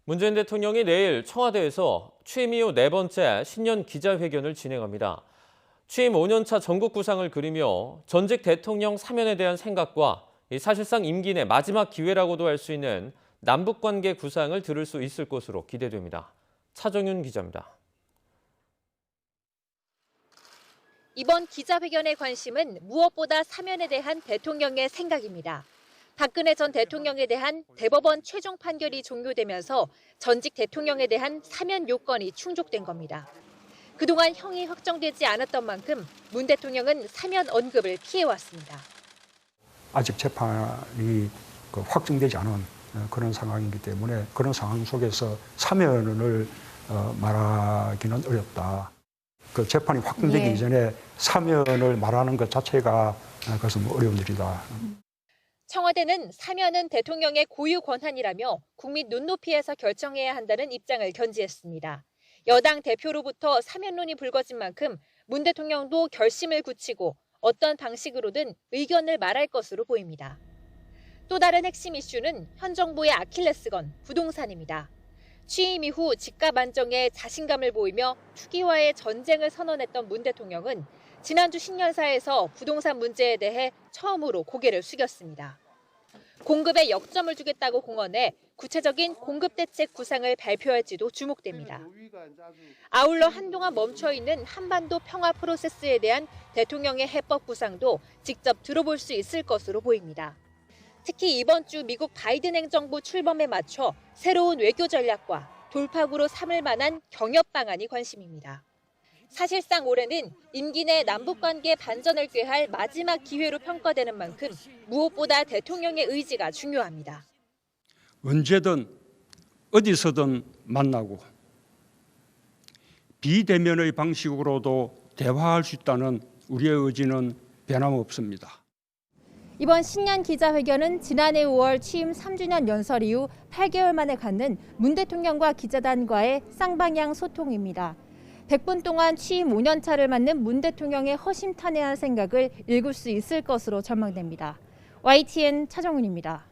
문재인 대통령이 내일 청와대에서 취임 이후 네 번째 신년 기자회견을 진행합니다. 취임 5년차 전국 구상을 그리며 전직 대통령 사면에 대한 생각과 사실상 임기 내 마지막 기회라고도 할 수 있는 남북관계 구상을 들을 수 있을 것으로 기대됩니다. 차정윤 기자입니다. 이번 기자회견의 관심은 무엇보다 사면에 대한 대통령의 생각입니다. 박근혜 전 대통령에 대한 대법원 최종 판결이 종료되면서 전직 대통령에 대한 사면 요건이 충족된 겁니다. 그동안 형이 확정되지 않았던 만큼 문 대통령은 사면 언급을 피해왔습니다. 아직 재판이 확정되지 않은 그런 상황이기 때문에 그런 상황 속에서 사면을 말하기는 어렵다. 그 재판이 확정되기 이전에 사면을 말하는 것 자체가 그것은 어려운 일이다. 청와대는 사면은 대통령의 고유 권한이라며 국민 눈높이에서 결정해야 한다는 입장을 견지했습니다. 여당 대표로부터 사면론이 불거진 만큼 문 대통령도 결심을 굳히고 어떤 방식으로든 의견을 말할 것으로 보입니다. 또 다른 핵심 이슈는 현 정부의 아킬레스건 부동산입니다. 취임 이후 집값 안정에 자신감을 보이며 투기와의 전쟁을 선언했던 문 대통령은 지난주 신년사에서 부동산 문제에 대해 처음으로 고개를 숙였습니다. 공급에 역점을 주겠다고 공언해 구체적인 공급 대책 구상을 발표할지도 주목됩니다. 아울러 한동안 멈춰있는 한반도 평화 프로세스에 대한 대통령의 해법 구상도 직접 들어볼 수 있을 것으로 보입니다. 특히 이번 주 미국 바이든 행정부 출범에 맞춰 새로운 외교 전략과 돌파구로 삼을 만한 경협 방안이 관심입니다. 사실상 올해는 임기 내 남북관계 반전을 꾀할 마지막 기회로 평가되는 만큼 무엇보다 대통령의 의지가 중요합니다. 언제든 어디서든 만나고 비대면의 방식으로도 대화할 수 있다는 우리의 의지는 변함없습니다. 이번 신년 기자회견은 지난해 5월 취임 3주년 연설 이후 8개월 만에 갖는 문 대통령과 기자단과의 쌍방향 소통입니다. 100분 동안 취임 5년 차를 맞는 문 대통령의 허심탄회한 생각을 읽을 수 있을 것으로 전망됩니다. YTN 차정은입니다.